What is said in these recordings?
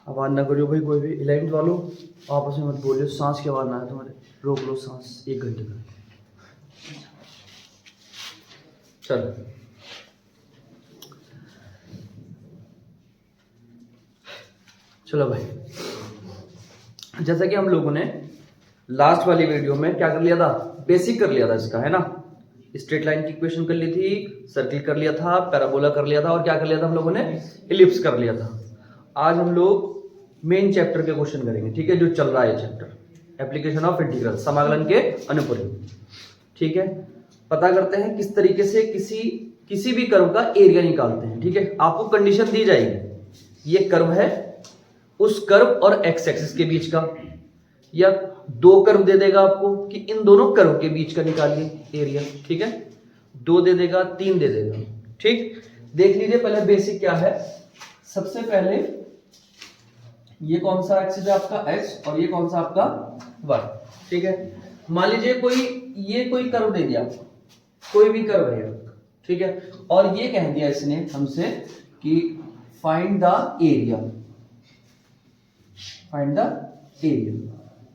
आवाज़ ना करियो भाई कोई भी। 11th वालों आपस में मत बोलियो, सांस की आवाज़ ना है तुम्हारे, रोक लो सांस 1 घंटे तक। चलो चलो भाई, जैसा कि हम लोगों ने लास्ट वाली वीडियो में क्या कर लिया था, बेसिक कर लिया था इसका, है ना। स्ट्रेट लाइन की इक्वेशन कर ली थी, सर्किल कर लिया था, पैराबोला कर लिया था, और क्या कर लिया था हम लोगों ने, इलिप्स कर लिया था। आज हम लोग मेन चैप्टर के क्वेश्चन करेंगे, ठीक है, जो चल रहा है चैप्टर, एप्लीकेशन ऑफ इंटीग्रल, समाकलन के अनुप्रयोग। ठीक है, पता करते हैं किस तरीके से किसी भी कर्व का एरिया निकालते हैं। ठीक है, आपको कंडीशन दी जाएगी, ये कर्व है, उस कर्व और एक्स एक्सिस के बीच का, या 2 कर्व दे देगा आपको कि इन दोनों कर्व के बीच का निकालिए एरिया। ठीक है, 2 दे देगा, 3 दे देगा। ठीक, देख लीजिए पहले बेसिक क्या है। सबसे पहले ये कौन सा एक्सिस है आपका, एक्स, और ये कौन सा आपका, वाई। ठीक है, मान लीजिए कोई कर्व दे दिया, कोई भी कर्व है, ठीक है, और ये कह दिया इसने हमसे कि find the area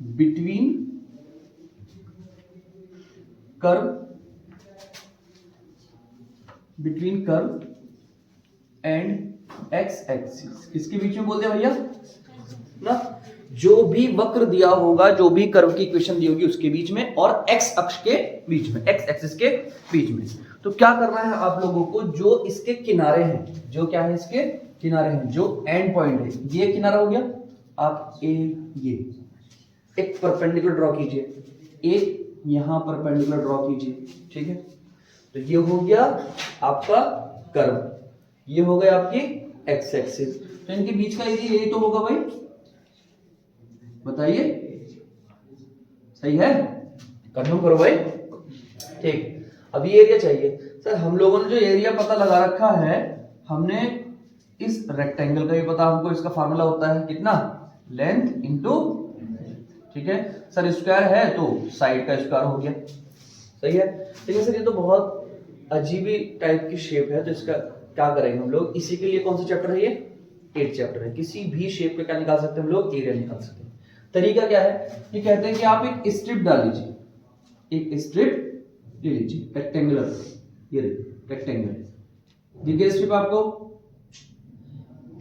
between curve and x axis. किसके बीच में बोल दिया भैया ना, जो भी वक्र दिया होगा, जो भी कर्व की इक्वेशन दी होगी उसके बीच में, और एक्स अक्ष के बीच में, एक्स एक्सिस के बीच में। तो क्या करना है आप लोगों को, जो इसके किनारे हैं, जो क्या है, इसके किनारे हैं, जो एंड पॉइंट है, ये किनारा हो गया, आप ये एक परपेंडिकुलर ड्रॉ कीजिए, एक यहां परपेंडिकुलर ड्रॉ कीजिए। ठीक है, तो ये हो गया आपका कर्व, ये हो गया आपकी एक्स एक्सिस। तो इनके बीच का एरिया यही तो होगा भाई, बताइए, सही है, कंफर्म करो भाई। ठीक, अब ये एरिया चाहिए सर। हम लोगों ने जो एरिया पता लगा रखा है, हमने इस रेक्टेंगल का भी पता, हमको इसका फार्मूला होता है कितना, लेंथ इंटू, ठीक है सर, स्क्वायर है तो साइड का स्क्वायर हो गया, सही है। लेकिन सर ये तो बहुत अजीब ही टाइप की शेप है, तो इसका क्या करेंगे हम लोग, इसी के लिए कौन सा चैप्टर है ये, 8th चैप्टर है। किसी भी शेप पे क्या निकाल सकते हैं हम लोग, एरिया निकाल सकते हैं। तरीका क्या है, ये कहते हैं कि आप एक स्ट्रिप डाल लीजिए, एक स्ट्रिप ले लीजिए रेक्टेंगुलर, ये रेक्टेंगल दिख गया स्ट्रिप आपको,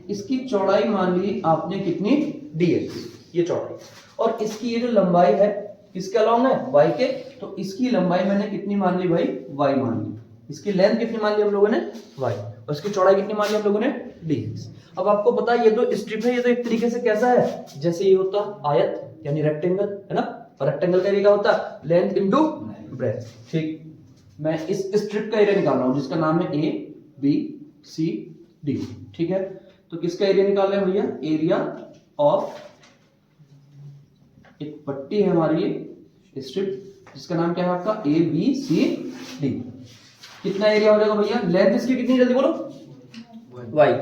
इसकी चौड़ाई मान ली आपने कितनी, dx, ये चौड़ाई, और इसकी ये जो लंबाई है, किसके अलॉन्ग है, y के, तो इसकी लंबाई मैंने कितनी मान ली भाई, y मान ली। इसकी लेंथ कितनी मान ली हम लोगों ने, y, और इसकी चौड़ाई कितनी मान ली हम लोगों ने, dx। अब आपको पता है ये तो स्ट्रिप है, ये तो एक तरीके से कैसा है, जैसे ये होता आयत यानी रेक्टेंगल, है ना, और रेक्टेंगल का एरिया क्या होता है, लेंथ इनटू ब्रेड्थ। ठीक, मैं इस स्ट्रिप का एरिया निकाल रहा हूं जिसका नाम है ए बी सी डी। ठीक है, तो किसका एरिया निकाल रहे हैं भैया, एरिया ऑफ एक पट्टी है हमारी ये स्ट्रिप, जिसका नाम क्या है आपका, ए बी सी डी। कितना एरिया हो जाएगा भैया, लेंथ इसकी कितनी, जल्दी बोलो, y,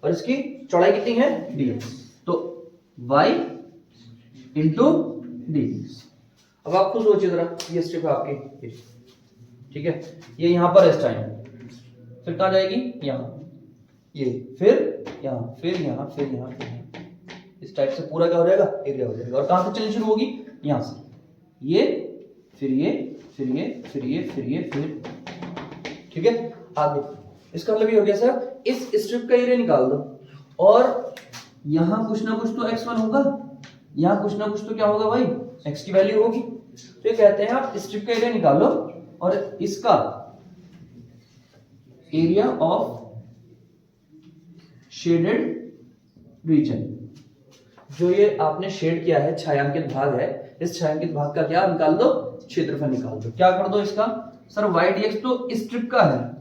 और इसकी चौड़ाई कितनी है, dx, तो y इंटू dx। अब आप खुद सोचिए जरा, ये स्ट्रिप है आपकी, ठीक है, ये यहां पर इस टाइम, फिर कहां जाएगी, यहां, ये फिर यहां, फिर यहां, फिर यहां, फिर यहां, इस टाइप से पूरा क्या हो जाएगा, एरिया हो जाएगा। और कहां से चलनी शुरू होगी, यहां से, ये फिर ये फिर ये फिर ये फिर ये फिर, ठीक है, आगे। इसका मतलब ये हो गया सर, इस स्ट्रिप का एरिया निकाल दो, और यहां कुछ ना कुछ तो x1 होगा, यहां कुछ ना कुछ तो क्या होगा भाई, x की वैल्यू होगी। तो ये कहते हैं आप स्ट्रिप का एरिया निकालो, और इसका एरिया ऑफ शेडेड रीजन, जो ये आपने शेड किया है, छायांकित भाग है, इस छायांकित भाग का क्या निकाल दो, क्षेत्रफल निकाल दो। क्या कर दो इसका, सर y dx तो स्ट्रिप का है,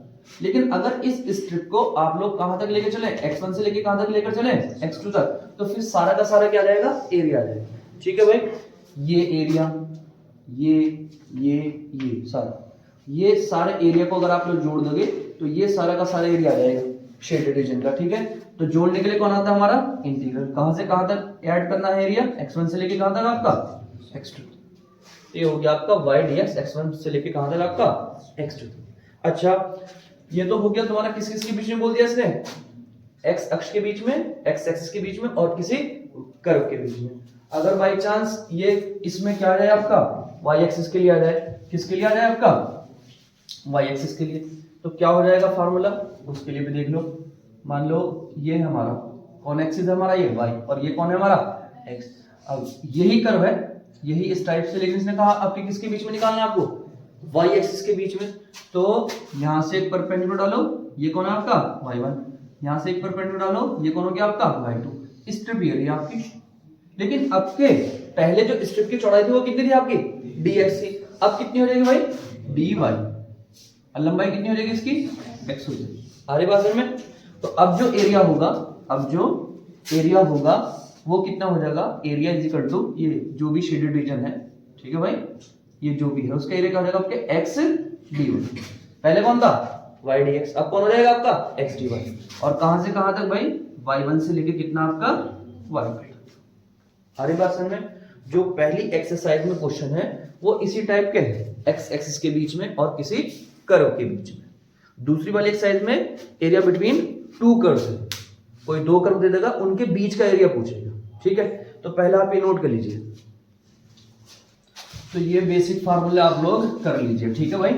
लेकिन अगर इस स्ट्रिप को आप लोग कहां तक लेकर चले, x1 से लेके कहां तक लेकर चले, x2 तक, तो फिर सारा का सारा क्या आ जाएगा, एरिया आ जाएगा। ठीक है भाई, ये एरिया, ये सारा, ये सारे एरिया को अगर आप लोग जोड़ दोगे तो ये सारा का सारा एरिया आ जाएगा शेडेड रीजन का। ठीक है, तो जोड़ने के लिए कौन आता है हमारा, इंटीग्रल, कहां से कहां तक ऐड करना है एरिया, x1 से लेके कहां तक आपका, x2। ये हो गया आपका y dx, x1 से लेके कहां तक आपका, x2। अच्छा, ये तो हो गया तुम्हारा किस किस के बीच में बोल दिया इसने, एक्स अक्ष के बीच में, एक्स एक्सिस के बीच में और किसी कर्व के बीच में। अगर बाई चांस ये इसमें क्या आ जाए आपका वाई एक्सिस के लिए आ जाए, किसके लिए आ जाए आपका वाई एक्सिस के लिए, तो क्या हो जाएगा फार्मूला, उसके लिए भी देख लो। मान लो ये है हमारा कौन एक्सिस है हमारा, ये वाई, और ये कौन है हमारा एक्स। अब यही कर्व है, यही इस टाइप से, लेकिन इसने कहा आपके किसके बीच में निकालना है आपको, वाई एक्सिस के बीच में। तो यहां से एक परपेंडिकुलर डालो, ये कौन है आपका y1, यहां से एक परपेंडिकुलर डालो, ये कौन हो गया आपका y2। स्ट्रिप ये रही आपकी। लेकिन अब के पहले जो स्ट्रिप की चौड़ाई थी वो कितनी थी आपकी dx थी, अब कितनी हो जाएगी भाई dy, और लंबाई कितनी हो जाएगी इसकी x हो जाएगी। आ रही बात में। तो अब जो एरिया होगा, अब जो एरिया होगा वो कितना हो जाएगा, एरिया इज इक्वल टू ये जो भी शेडेड रीजन है, ठीक है भाई, ये जो भी है उसका एरिया क्या हो जाएगा आपके x dy। पहले कौन था y dx, अब कौन हो जाएगा आपका x dy। और कहां से कहां तक भाई y1 से लेके कितना आपका y। आ रही बात समझ में। जो पहली एक्सरसाइज में क्वेश्चन है वो इसी टाइप के है, x एक्सिस के बीच में और किसी कर्व के बीच में। दूसरी वाली एक्सरसाइज में एरिया बिटवीन टू कर्व्स है, कोई दो कर्व दे देगा उनके बीच का एरिया पूछेगा, ठीक है। तो पहला आप ये नोट कर लीजिए, तो ये बेसिक फार्मूला आप लोग कर लीजिए, ठीक है भाई।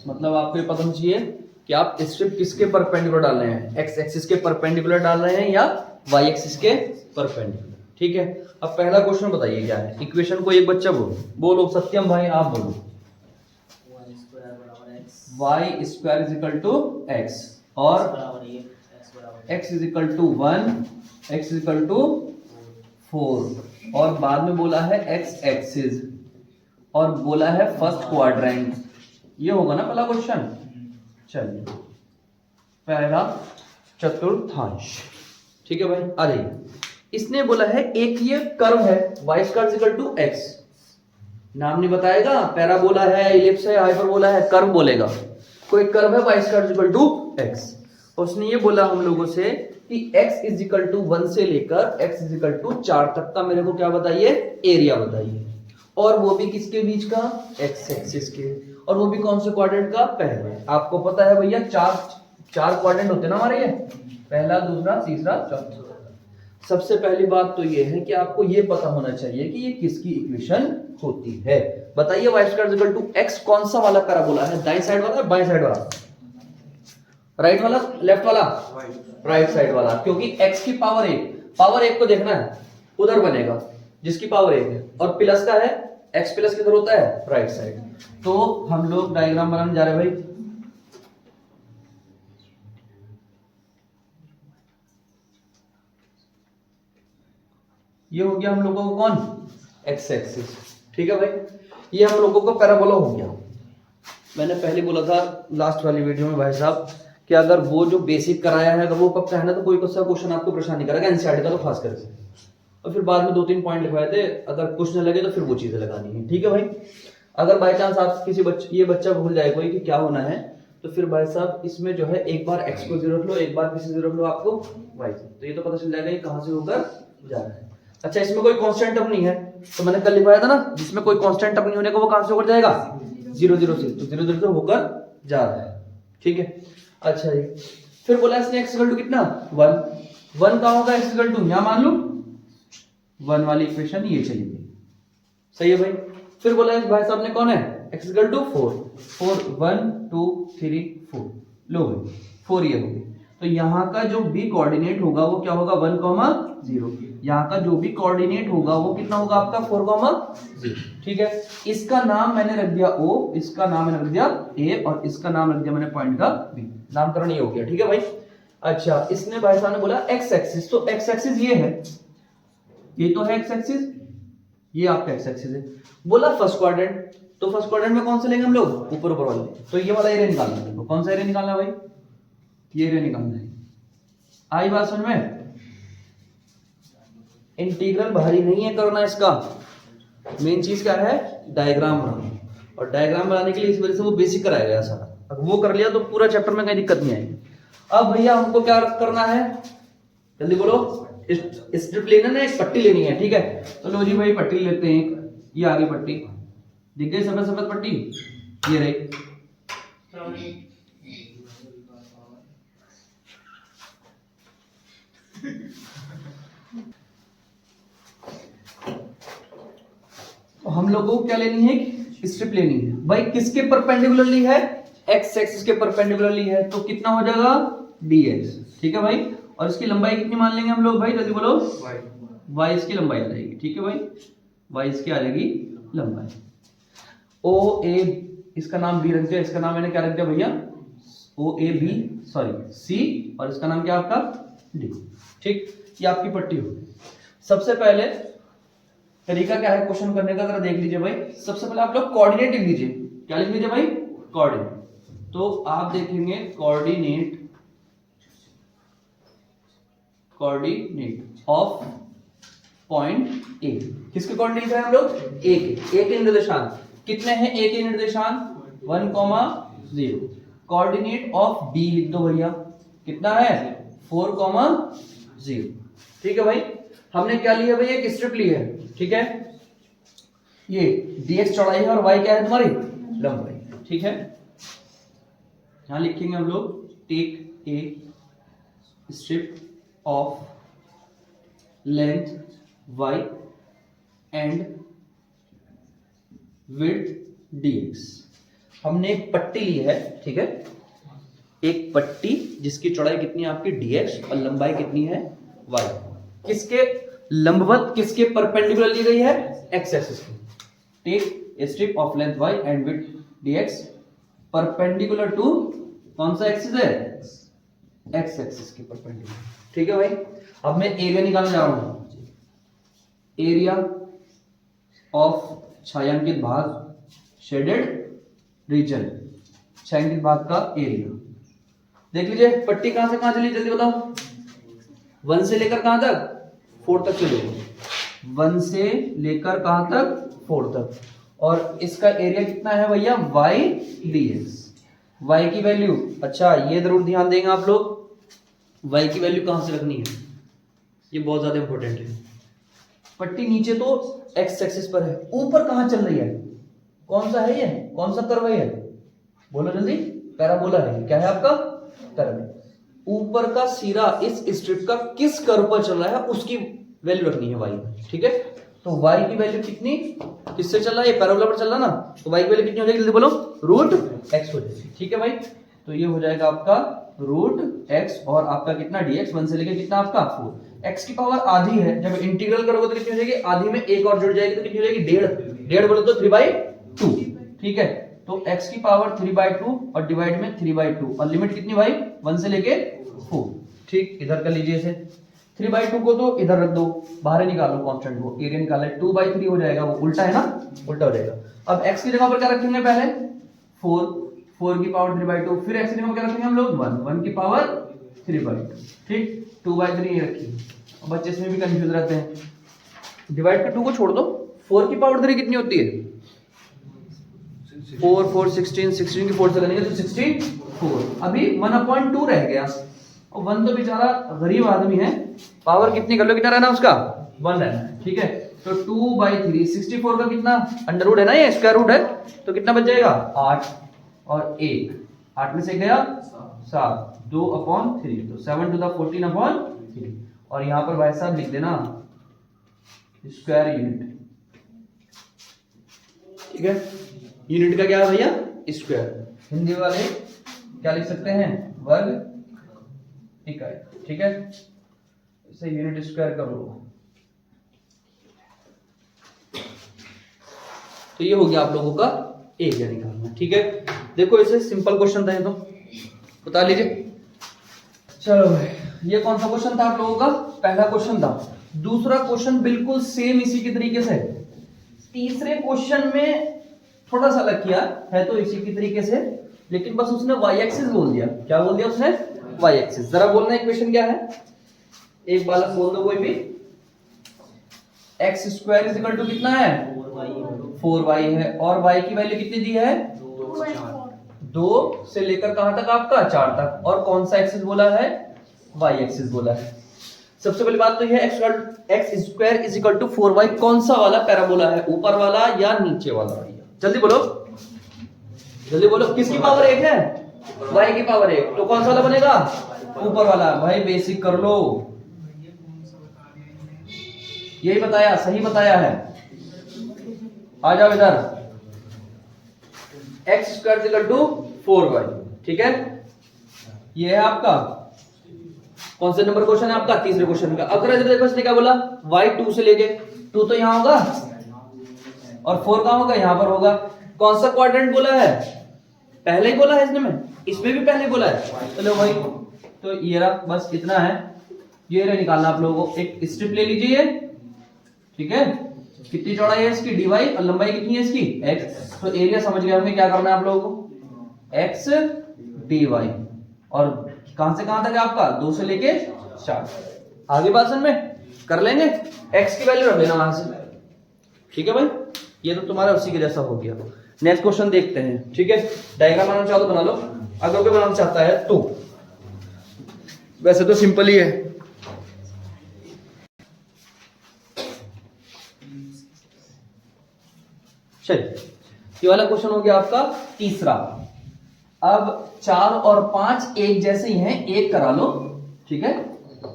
मतलब आपको ये पता चाहिए कि आप स्ट्रिप किसके परपेंडिकुलर डाल रहे हैं, एक्स एक्सिस के परपेंडिकुलर डाल रहे हैं या वाई एक्सिस के परपेंडिकुलर, ठीक है। अब पहला क्वेश्चन बताइए क्या है, इक्वेशन को एक बच्चा बोलो सत्यम भाई आप बोलो, y square is equal to x और x is equal to 1, x is equal to 4, और बाद में बोला है x एक्सिस और बोला है फर्स्ट क्वाड्रेंट। ये होगा ना पहला क्वेश्चन। चलिए पहला चतुर्थांश, ठीक है भाई। आ जाइए, इसने बोला है एक ये कर्व है y square is equal to x, नाम नहीं बताएगा, पैराबोला है, इलिप्स है, हाइपरबोला है, कर्व बोलेगा। कोई कर्व है y square is equal to x, उसने ये बोला हम लोगों से कि x इज इक्वल टू 1 से लेकर x इज इक्वल टू 4 तक का मेरे को क्या बताइए एरिया बताइए, और वो भी किसके बीच का x एक्सिस के, और वो भी कौन से क्वाड्रेंट का, पहले। आपको पता है भैया चार क्वाड्रेंट होते हैं ना हमारे, ये पहला दूसरा तीसरा चौथा। सबसे पहली बात तो ये है कि आपको ये पता होना चाहिए कि ये किसकी इक्वेशन होती है। बताइए y square is equal to x कौन सा वाला पैराबोला है, दाईं साइड वाला बाईं साइड वाला, राइट वाला लेफ्ट वाला, राइट साइड वाला, क्योंकि x की पावर एक को देखना है, उधर बनेगा जिसकी पावर 1 है, और प्लस का है x प्लस किधर होता है राइट साइड। तो हम लोग डायग्राम बनाने जा रहे हैं भाई। ये हो गया हम लोगों को कौन x एक्सिस, ठीक है भाई। ये हम लोगों को पैराबोला हो गया। मैंने पहले बोला था लास्ट वाली वीडियो में भाई साहब कि अगर वो जो बेसिक कराया है अगर वो पक्का है ना तो कोई सा क्वेश्चन आपको परेशान नहीं करेगा, एनसीईआरटी का तो खास करके। और फिर बाद में 2-3 पॉइंट लिखवाए थे, अगर कुछ न लगे तो फिर वो चीजें लगानी है, ठीक है भाई। अगर बाई चांस आप किसी ये बच्चा भूल जाए कोई कि क्या होना है, तो फिर भाई साहब इसमें जो है एक बार x को 0 रख लो, एक बार किसी 0 रख लो आपको y, तो ये तो पता चल जाएगा ये कहां से होकर जा रहा है। अच्छा, इसमें कोई कांस्टेंट टर्म नहीं है, तो मैंने कल लिखवाया था ना, जिसमें कोई कांस्टेंट टर्म नहीं होने का वो कहां से होकर जाएगा 0 0 से, तो 0 0 से होकर जा रहा है, ठीक है। अच्छा जी, फिर बोला इसने x इक्वल टू कितना 1 कहां होगा x इक्वल टू, यहां मान लो 1 वाली इक्वेशन ये चली गई, सही है भाई। फिर बोला इस भाई साहब ने कौन है x इक्वल टू 4 1 2 3 4, लो भाई 4 ये हो गई। तो यहाँ का जो भी कोऑर्डिनेट होगा वो क्या होगा 1, 0। यहाँ का जो भी कोऑर्डिनेट होगा वो कितना होगा आपका 4, 0, ठीक है। इसका नाम मैंने रख दिया O, इसका नाम मैंने रख दिया A, और इसका नाम रख दिया मैंने पॉइंट का B। नामकरण ये हो गया, ठीक है भाई। अच्छा, इसने भाई साहब ने बोला x एक्सिस, तो x एक्सिस ये है, ये तो है x एक्सिस, ये आपका x एक्सिस है। बोला फर्स्ट क्वाड्रेंट, तो फर्स्ट क्वाड्रेंट में कौन से लेंगे हम लोग, ऊपर ऊपर वाले, तो ये वाला एरिया निकालना है। तो कौन सा एरिया निकालना है भाई, ये एरिया निकालना है। आई बात समझ में। इंटीग्रल भारी नहीं है करना, इसका मेन चीज क्या है डायग्राम बनाना, और डायग्राम बनाने के लिए इस वजह से वो बेसिक कराया गया सारा। अगर वो कर लिया तो पूरा चैप्टर में कोई दिक्कत नहीं आएगी। अब भैया हमको क्या करना है, जल्दी बोलो। स्ट्रिप लेना ना, एक पट्टी लेनी है, ठीक है। तो लो जी भाई पट्टी लेते हैं, ये आगे पट्टी दिख गई, सफेद सफेद पट्टी ये रही। हम लोगों को क्या लेनी है, स्ट्रिप लेनी है भाई। किसके परपेंडिकुलरली है, एक्स एक्सिस के परपेंडिकुलरली है, तो कितना हो जाएगा dx, ठीक है भाई। और इसकी लंबाई कितनी मान लेंगे हम लोग भाई, जल्दी बोलो, y इसकी लंबाई आ जाएगी, ठीक है भाई, y इसकी आ जाएगी लंबाई। ओ ए, इसका नाम b रख दिया, इसका नाम मैंने क्या रख दिया भैया, ओ ए बी सॉरी सी, और इसका नाम क्या आपका डी, ठीक। ये आपकी पट्टी होगी। सबसे पहले तरीका क्या है क्वेश्चन करने का, जरा देख लीजिए भाई। सबसे पहले आप लोग कोऑर्डिनेट लिख लीजिए। क्या लिख लीजिए भाई, कोऑर्डिनेट। तो आप देखेंगे कोऑर्डिनेट ऑफ पॉइंट ए। किसके कोऑर्डिनेट है हम लोग, ए के निर्देशांक कितने हैं, ए के निर्देशांक 1,0। कोऑर्डिनेट ऑफ बी लिख दो भैया, कितना है 4,0, ठीक है भाई। हमने क्या लिया भाई, एक स्ट्रिप ली है, ठीक है। ये dx चौड़ाई है और y क्या है तुम्हारी लंबाई, ठीक है। यहां लिखेंगे हम लोग take a strip of length y and width dx। हमने एक पट्टी ली है, ठीक है, एक पट्टी जिसकी चौड़ाई कितनी है आपकी dx और लंबाई कितनी है y। किसके लंबवत, किसके परपेंडिकुलर ली गई है, x एक्सिस की। Take a strip of length y and width dx perpendicular to कौन सा एक्सिस है, x एक्सिस के परपेंडिकुलर, ठीक है भाई। अब मैं एरिया निकालने जा रहा हूं, एरिया ऑफ छायांकित भाग, शेडेड रीजन, छायांकित भाग का एरिया। देख लीजिए पट्टी कहां से कहां चली, जल्दी बताओ। 1 से लेकर कहां तक, 4 तक चले, 1 से लेकर कहां तक, 4 तक। और इसका एरिया कितना है भैया, y dx। y की वैल्यू, अच्छा ये जरूर ध्यान देंगे आप लोग, y की वैल्यू कहां से रखनी है, ये बहुत ज्यादा इंपॉर्टेंट है। पट्टी नीचे तो x एक्सिस पर है, ऊपर कहां चल रही है, कौन सा है ये, कौन सा कर्व है ये, बोलो जल्दी। पैराबोला है, क्या है आपका कर्व। ऊपर का सिरा इस स्ट्रिप का किस कर्व पर चल रहा है उसकी वैल्यू रखनी है y, ठीक है। तो y की वैल्यू कितनी, किससे चल रहा है, ये पैराबोला पर चल रहा ना, तो y की वैल्यू कितनी हो जाएगी, जल्दी बोलो, √x हो जाएगी, ठीक है भाई। तो ये हो जाएगा आपका √x और आपका कितना dx, 1 से लेके कितना आपका 4। x की पावर आधी है, जब इंटीग्रल करोगे तो कितनी हो जाएगी, आधी में एक और जुड़ जाएगी तो कितनी हो जाएगी, 1.5 बोलो तो 3/2, ठीक है। तो x की पावर 3/2 और डिवाइड में 3/2 और लिमिट कितनी भाई, 1 से लेके 4, ठीक। इधर कर लीजिए इसे, 3/2 को तो इधर रख दो, बाहर निकालो कांस्टेंट को, एरिया निकाला है, 2/3 हो जाएगा, वो उल्टा है ना, उल्टा हो जाएगा। अब x की जगह पर क्या रखेंगे, पहले 4 की पावर 3/2, फिर x की जगह पर क्या रखेंगे हम लोग, 1 की पावर 3/2, ठीक। 2/3 ये रखी। अब बच्चे इसमें भी कंफ्यूज रहते हैं। डिवाइड के 2 को छोड़ दो, 4 की पावर 3 कितनी होती है, 4 4 16, 16 की 4 से करेंगे तो 64। अभी 1/2 रह गया, और 1 तो बेचारा गरीब आदमी है, पावर कितनी कर लो, कितना रहना उसका, 1 रहना है, ठीक है। तो 2/3, 64 का कितना अंडर रूट है ना, ये स्क्वायर रूट है, तो कितना बच जाएगा 8 और 1, 8 में से गया 7, 2/3, तो 7 to the 14/3। और यहां पर भाई साहब लिख देना स्क्वायर यूनिट, ठीक है। यूनिट का क्या है भैया, स्क्वायर। हिंदी वाले क्या लिख सकते हैं, वर्ग इकाई, ठीक है। इसे यूनिट स्क्वायर कर लो। तो ये हो गया आप लोगों का एरिया निकालना, ठीक है। देखो इसे सिंपल क्वेश्चन था, ये तो बता लीजिए। चलो भाई, ये कौन सा क्वेश्चन था आप लोगों का, पहला क्वेश्चन था। दूसरा क्वेश्चन बिल्कुल सेम इसी के तरीके से। तीसरे क्वेश्चन में थोड़ा सा अलग किया है, तो इसी की तरीके से, लेकिन बस उसने y एक्सिस बोल दिया। क्या बोल दिया उसने, y एक्सिस। जरा बोलना इक्वेशन क्या है, एक बालक बोल दो कोई भी। x square is equal to कितना है, 4y है, और y की वैल्यू कितनी दी है, 2 से लेकर कहां तक आपका 4 तक, और कौन सा एक्सिस बोला है, y एक्सिस बोला है। सबसे पहली बात तो ये x square is equal to 4y कौन सा वाला पैराबोला है, ऊपर वाला या नीचे वाला, जल्दी बोलो, जल्दी बोलो। किसकी पावर 1 है, y की पावर 1, तो कौन सा वाला बनेगा, ऊपर वाला। भाई बेसिक कर लो, यही बताया, सही बताया है। आ जाओ इधर, x square equal to 4y, ठीक है। ये है आपका कौन सा नंबर क्वेश्चन है आपका, तीसरे क्वेश्चन का। अब देखो इसने क्या बोला, y 2 से लेके 2 तो यहां होगा और 4 कहां होगा, यहां पर होगा। कौन सा क्वाड्रेंट बोला है, पहले ही बोला है इसने में, इसमें भी पहले बोला है। चलो भाई, तो ये रहा, बस इतना है। ये रहा निकालना आप लोगों को। एक स्ट्रिप ले लीजिए, ठीक है। कितनी चौड़ाई है इसकी, dy, और लंबाई कितनी है इसकी, x। तो एरिया समझ गए होंगे क्या करना है आप लोगों को, x dy। और कहां से कहां तक है आपका, 2 से लेके 4। आगे बात समझ में कर लेंगे। x की वैल्यू रख लेना वहां से, ठीक है भाई। ये तो तुम्हारा उसी के जैसा हो गया। नेक्स्ट क्वेश्चन देखते हैं, ठीक है। डायग्राम बनाना चाहो तो बना लो, अगर कोई बनाना चाहता है तो। वैसे तो सिंपल ही है। चलिए, ये वाला क्वेश्चन हो गया आपका तीसरा। अब 4 और 5 एक जैसे ही हैं, एक करा लो, ठीक है।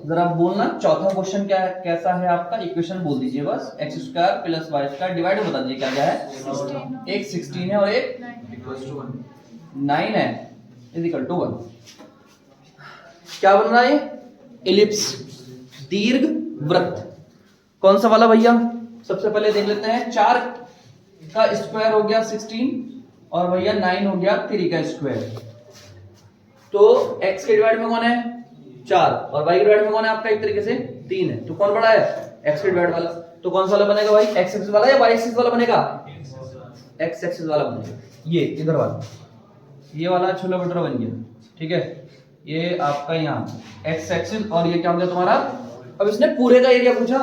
जरा बोलना चौथा क्वेश्चन क्या है, कैसा है आपका, इक्वेशन बोल दीजिए बस। X square plus y square divide बता दीजिए क्या क्या है। एक 16 है और एक 9 है, इज इक्वल टू 1। क्या बन रहा है, एलिप्स, दीर्घ वृत्त। कौन सा वाला भैया, सबसे पहले देख लेते हैं। 4 का स्क्वायर हो गया 16 और भैया 9 हो गया 3 का स्क्वायर। तो x के डिवाइड में कौन है, 4, और y के डिवाइड में कौन है आपका, एक तरीके से 3 है। तो कौन बड़ा है, x के डिवाइड वाला। तो कौन सा वाला बनेगा भाई, x एक्सिस वाला या y एक्सिस वाला बनेगा, x एक्सिस वाला बनेगा। ये इधर वाला, ये वाला छोला भटूरा बन गया, ठीक है। ये आपका यहाँ x एक्सिस, और ये क्या हो गया तुम्हारा। अब इसने पूरे का एरिया पूछा,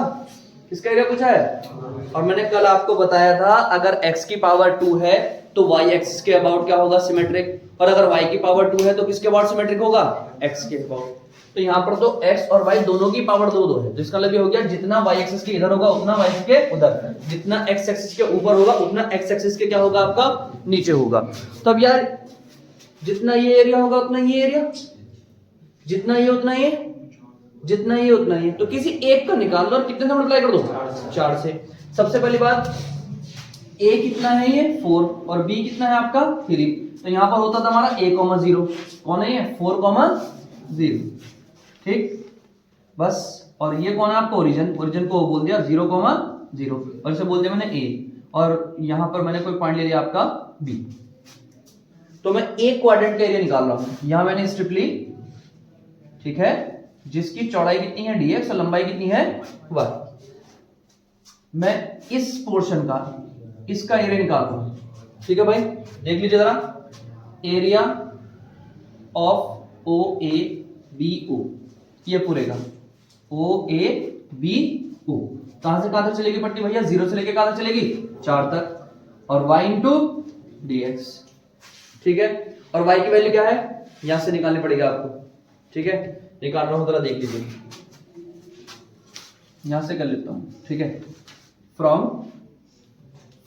किसका एरिया पूछा है। और मैंने कल आपको बताया था, अगर x की पावर 2 है तो y एक्सिस के अबाउट क्या होगा, सिमेट्रिक। और अगर y की पावर 2 है तो किसके अबाउट सिमेट्रिक होगा, x के अबाउट। तो यहाँ पर तो x और y दोनों की पावर 2 है, तो इसका मतलब ये हो गया, जितना y एक्सिस के इधर होगा उतना y एक्सिस के उधर, जितना x एक्सिस के ऊपर होगा उतना x एक्सिस के क्या होगा आपका, नीचे होगा। तो अब यार, जितना ये एरिया होगा उतना ये एरिया, जितना ये उतना ये, जितना ये उतना ये। तो किसी एक का निकाल लो और कितने से मल्टीप्लाई कर दो, 4 से। सबसे पहली बात, a कितना है ये 4 और b कितना है आपका 3। तो यहां पर होता था हमारा a, 0। कौन है ये, 4, 0, ठीक। बस, और ये कौन है आपका ओरिजिन, ओरिजिन को बोल दिया 0, 0, और इसे बोल दिया मैंने a, और यहां पर मैंने कोई पॉइंट ले लिया आपका b। तो मैं एक क्वाड्रेंट का एरिया निकाल रहा हूं। यहां मैंने स्ट्रिप ली, ठीक है, जिसकी चौड़ाई कितनी है dx और लंबाई कितनी है y। मैं इस पोर्शन का, इसका एरिया निकाल रहा हूं, ठीक है भाई। देख लीजिए जरा, एरिया ऑफ OABO, ये पूरे का OABO कहां से कहां तक चलेगी पट्टी भैया, 0 से लेके कहां तक चलेगी, 4 तक, और y इंटू dx, ठीक है। और y की वैल्यू क्या है, यहां से निकालनी पड़ेगी आपको, ठीक है। निकाल रहा हूं, जरा देख लीजिए, यहां से कर लेता हूं, ठीक है। From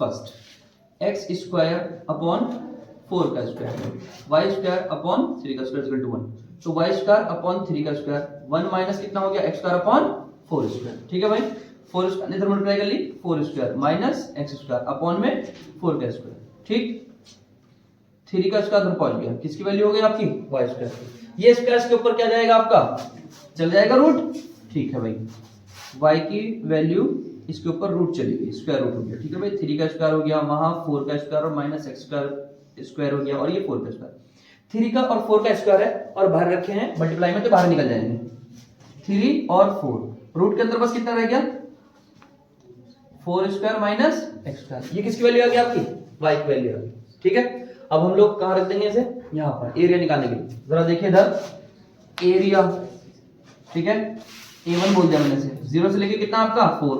first, x square upon 4 का स्क्वायर, वाई स्क्वायर अपॉन 3 का स्क्वायर इक्वल टू 1। तो वाई स्क्वायर अपॉन 3 का स्क्वायर, 1 माइनस कितना हो गया, एक्स स्क्वायर अपॉन 4 स्क्वायर, ठीक है भाई। 4 स्क्वायर इधर मल्टीप्लाई कर ली, 4 square minus x square upon में 4 का स्क्वायर, ठीक। 3 का स्क्वायर पहुंच गया, किसकी वैल्यू हो गई आपकी, वाई स्क्वायर। ये स्क्वायर के ऊपर क्या जाएगा आपका, चल जाएगा रूट, ठीक है भाई। y की वैल्यू इसके ऊपर रूट चलेगी, स्क्वायर रूट हो गया, ठीक है भाई। 3 का स्क्वायर हो गया, वहां 4 का स्क्वायर और माइनस एक्स स्क्वायर हो गया, और ये 4 का स्क्वायर। 3 का और 4 का स्क्वायर है और बाहर रखे हैं मल्टीप्लाई में, तो बाहर निकल जाएंगे। 3 और 4 रूट के अंदर बस कितना रह गया, 4 स्क्वायर माइनस एक्स स्क्वायर। ये किसकी वैल्यू आ गई आपकी, y की वैल्यू आ गई, ठीक है। अब हम लोग कहां रख देंगे इसे, यहां पर एरिया निकालने के लिए। जरा देखिए इधर, एरिया, ठीक है, A1 बोल दिया मैंने इसे, 0 से लेके कितना आपका 4,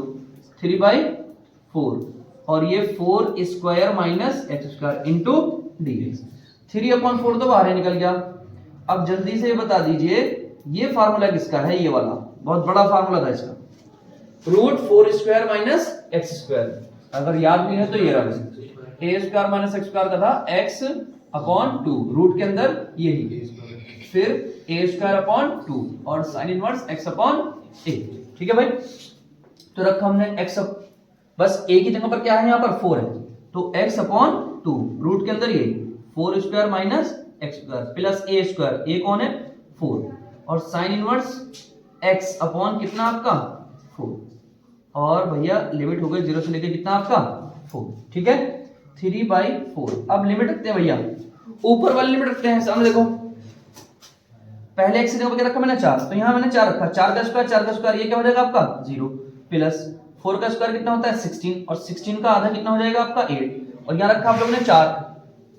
3/4, और ये 4 square minus x square into dx। 3/4 तो बाहर ही निकल गया। अब जल्दी से बता दीजिए, ये फार्मूला किसका है, ये वाला बहुत बड़ा फार्मूला था इसका, root 4 square minus x square. अगर याद नहीं है तो ये रहा, a square minus x square का था x अपॉन 2, रूट के अंदर यही, फिर a स्क्वायर अपॉन 2 और sine inverse x upon a, ठीक है भाई। तो रखा हमने x बस a की जगह पर क्या है यहाँ पर 4 है, तो x अपॉन 2 रूट के अंदर ये 4 square minus x square plus a square, a कौन है 4 और साइन इनवर्स x अपॉन कितना आपका 4 और भैया लिमिट हो गई 0 से लेके कितना आपका 4, ठीक है 3/4। अब लिमिट रखते हैं भैया, ऊपर वाली लिमिट रखते हैं, सामने देखो पहले x की जगह पर क्या रखा मैंने 4, तो यहाँ मैंने 4 रखा, 4 का स्क्वायर ये क्या हो जाएगा आपका 0 प्लस 4 का स्क्वायर कितना होता है 16 और 16 का आधा कितना हो जाएगा आपका 8 और यहाँ रखा आप लोगों ने 4,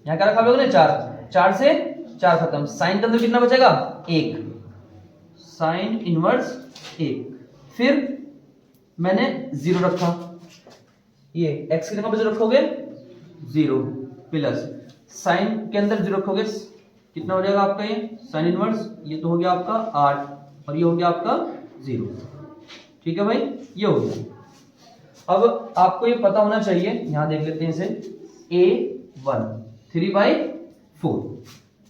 यहाँ क्या रखा आप लोगों ने 4 से 4 खत्म, साइन के अंदर कितना बचेगा 1, साइन इनवर्स 1, फिर मैंने 0 रखा, ये x की जगह पर 0 रखोगे 0 प्लस साइन के अंदर 0 रखोगे कितना हो जाएगा आपका ये साइन इनवर्स, ये तो हो गया आपका 8 और ये हो गया आपका 0, ठीक है भाई ये हो गया। अब आपको ये पता होना चाहिए, यहां देख लेते हैं इसे a1 3/4।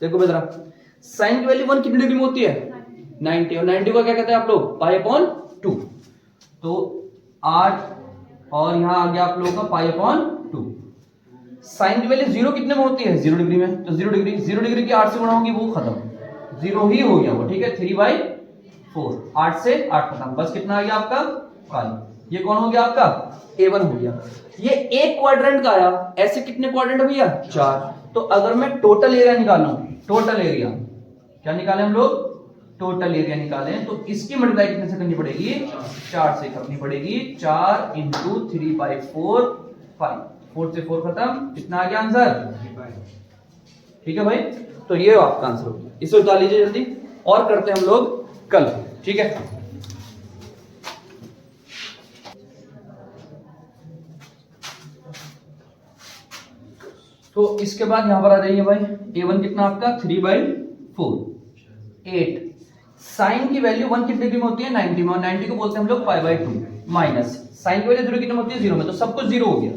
देखो बेटा साइन की वैल्यू 1 कितनी डिग्री में होती है 90 और 90 का क्या कहते हैं आप लोग पाई अपॉन 2, तो 8 और यहां आ गया आप लोगों का पाई अपॉन 2। साइन की वैल्यू 0 कितने में होती है 0 डिग्री में, तो 0 डिग्री की 8 से गुणा होगी वो खत्म, 0 ही हो गया वो, ठीक है 3/4 8 से 8 खत्म, बस कितना आ गया आपका पाई, ये कौन हो गया आपका a1 हो गया। ये एक क्वाड्रेंट का आया, ऐसे कितने क्वाड्रेंट भैया 4, तो अगर मैं टोटल एरिया निकालूं, टोटल एरिया क्या निकाले हम लोग टोटल एरिया निकाले, तो इसकी मल्टीप्लाई कितने से करनी पड़ेगी 4 से करनी पड़ेगी, 4 इंटू 3/4 5, 4 से 4 खत्म, कितना आ गया आंसर, ठीक है भाई, तो ये आपका आंसर हो गया। इसे उतार लीजिए जल्दी और करते हैं हम लोग कल, ठीक है। तो इसके बाद यहां पर आ जाइए भाई, a1 कितना आपका 3/4 8, साइन की वैल्यू 1 कितने डिग्री में होती है 90 में, और 90 को बोलते हैं हम लोग π/2 माइनस साइन की वैल्यू 0 कितने में होती है 0 में, तो सब कुछ 0 हो गया,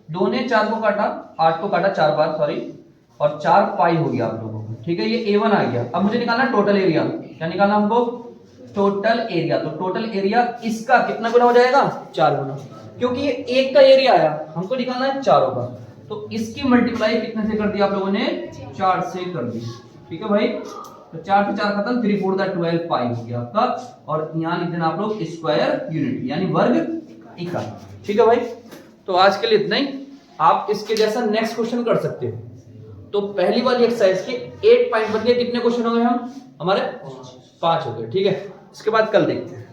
2 ने 4 को काटा 8 को काटा 4 बार सॉरी, और 4 पाई हो गया आप लोगों को, ठीक है ये a1 आ गया। अब मुझे निकालना टोटल एरिया, क्या निकालना हमको टोटल एरिया, तो टोटल एरिया इसका कितना गुना हो जाएगा 4 गुना, क्योंकि ये एक का एरिया आया हमको निकालना है चारों का, तो इसकी मल्टीप्लाई कितने से कर दिया आप लोगों ने 4 से कर दी, ठीक है भाई, तो 4 से 4 खत्म, 3 4 12 पाई हो गया आपका, और यहाँ लिख देना आप लोग स्क्वायर यूनिट यानी वर्ग इकाई, ठीक है भाई। तो आज के लिए इतना ही, आप इसके जैसा नेक्स्ट क्वेश्चन कर सकते हो। तो पहली वाली एक्सरसाइज के 8 पॉइंट बन गए, कितने क्वेश्चन हो गए हम हमारे 5 हो गए, ठीक है। इसके बाद कल देखते हैं।